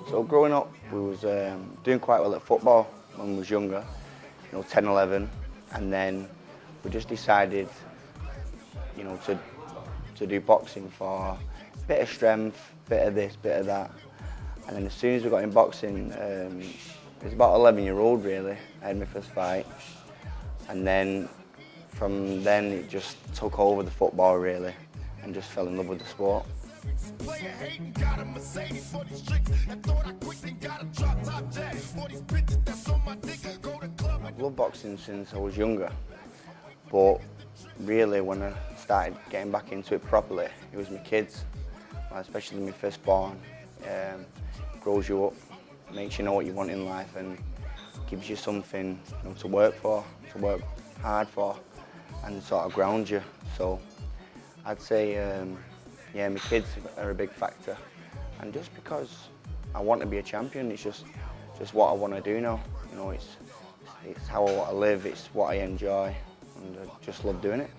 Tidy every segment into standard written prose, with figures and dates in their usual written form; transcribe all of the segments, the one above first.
So growing up, we was doing quite well at football when we was younger, 10, 11, and then we just decided, to do boxing for a bit of strength, bit of this, bit of that. And then as soon as we got in boxing, it was about 11-year-old really, I had my first fight. And then from then it just took over the football really, and just fell in love with the sport. I've loved boxing since I was younger, but really when I started getting back into it properly, it was my kids, especially my firstborn. Grows you up, makes you know what you want in life, and gives you something to work for, to work hard for, and sort of ground you. So I'd say, yeah, my kids are a big factor, and just because I want to be a champion, it's just what I want to do now. It's how I want to live, it's what I enjoy, and I just love doing it.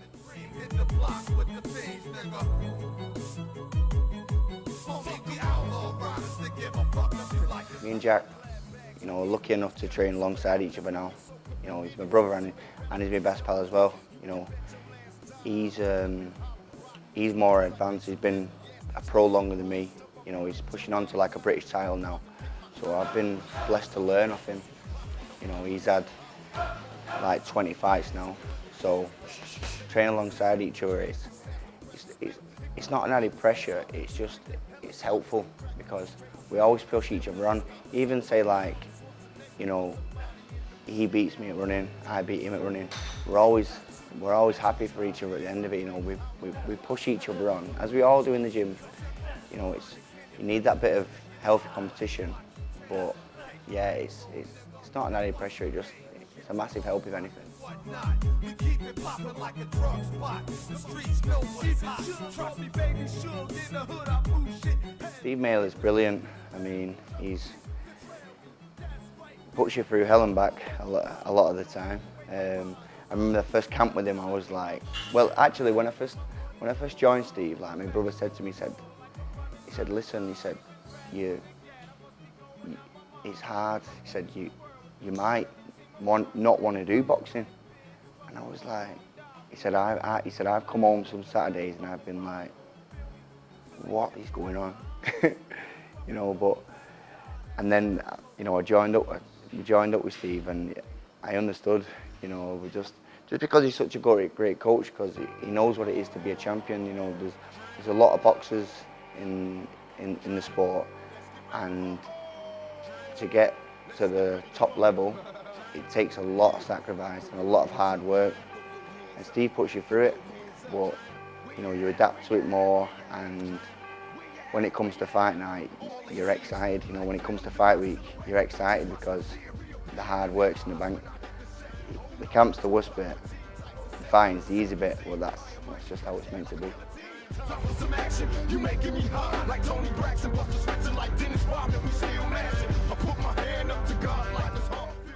Me and Jack, are lucky enough to train alongside each other now. He's my brother and he's my best pal as well. He's more advanced. He's been a pro longer than me. He's pushing on to like a British title now. So I've been blessed to learn off him. He's had like 20 fights now. So training alongside each other, it's not an added pressure. It's helpful because we always push each other on. Even say like, he beats me at running, I beat him at running. We're always happy for each other at the end of it. We push each other on, as we all do in the gym. You need that bit of healthy competition, but yeah, it's not an added pressure. It's a massive help if anything. Steve Maylett is brilliant. He's puts you through hell and back a lot of the time. I remember the first camp with him, I was like, well, actually, when I first joined Steve, like my brother said to me, he said, listen, he said, it's hard. He said, you might not want to do boxing. And I was like, he said, I've come home some Saturdays and I've been like, what is going on? And then, I joined up with Steve, and I understood, just because he's such a great coach, because he knows what it is to be a champion. There's a lot of boxers in the sport, and to get to the top level, it takes a lot of sacrifice and a lot of hard work. And Steve puts you through it, but you adapt to it more. And when it comes to fight night, you're excited. When it comes to fight week, you're excited because the hard work's in the bank. The camp's the worst bit, the fighting's the easy bit. Well, that's just how it's meant to be.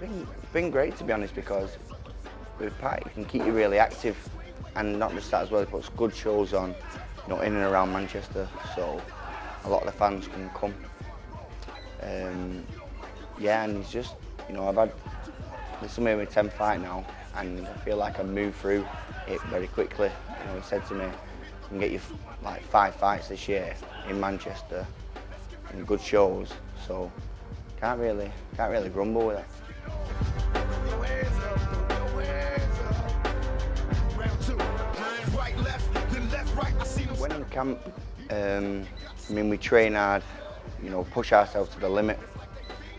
It's been great, to be honest, because with Pat, it can keep you really active, and not just that as well. It puts good shows on, in and around Manchester, so a lot of the fans can come. Yeah, and it's just, this is my 10th fight now, and I feel like I've moved through it very quickly. He said to me, I can get you like 5 fights this year in Manchester, in good shows, so can't really grumble with it. When in camp, we train hard, push ourselves to the limit.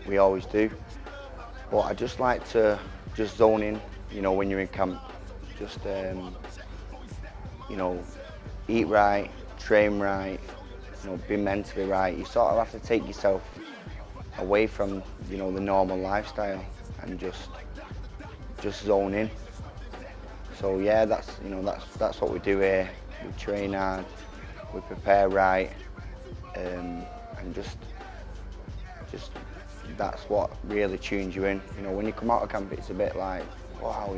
We always do. But I just like to zone in, when you're in camp. Just, eat right, train right, be mentally right. You sort of have to take yourself away from, the normal lifestyle and just zone in. So yeah, that's what we do here. We train hard, we prepare right, and just that's what really tunes you in. When you come out of camp, it's a bit like, wow,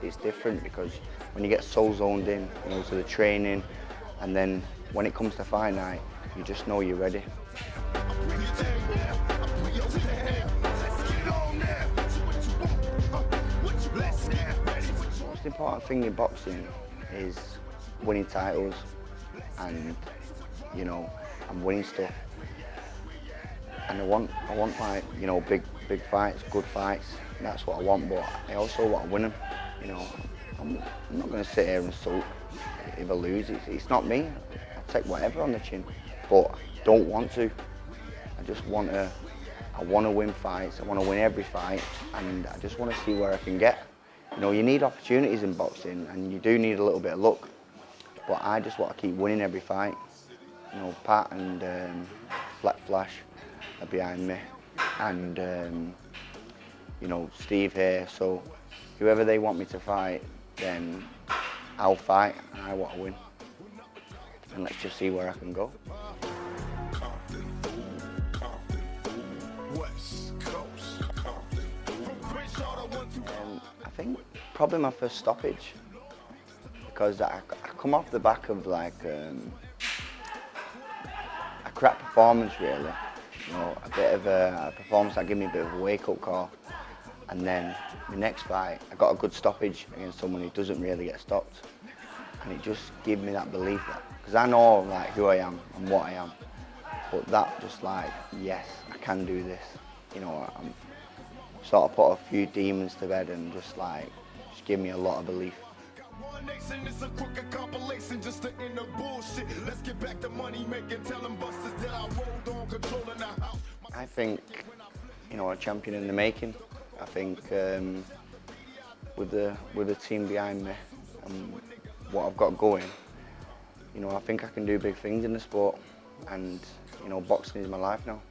it's different, because when you get so zoned in, to the training, and then when it comes to fight night, you just know you're ready. The most important thing in boxing is winning titles, and you know, I'm winning stuff. And I want like, you know, big fights, good fights. That's what I want, but I also want to win them. You know, I'm not going to sit here and sulk if I lose. It's not me. I'll take whatever on the chin, but I don't want to. I just want to. I want to win fights. I want to win every fight, and I just want to see where I can get. You know, you need opportunities in boxing, and you do need a little bit of luck. But I just want to keep winning every fight. You know, Pat and Black Flash are behind me, and you know, Steve here. So whoever they want me to fight, then I'll fight, and I want to win. And let's just see where I can go. I think probably my first stoppage, because I come off the back of like a crap performance really. You know, a bit of a performance that gave me a bit of a wake-up call. And then the next fight, I got a good stoppage against someone who doesn't really get stopped. And it just gave me that belief, because I know like who I am and what I am. But that just like, yes, I can do this. You know, I'm sort of put a few demons to bed and just give me a lot of belief. I think, you know, a champion in the making. I think with the team behind me and what I've got going, you know, I think I can do big things in the sport, and you know, boxing is my life now.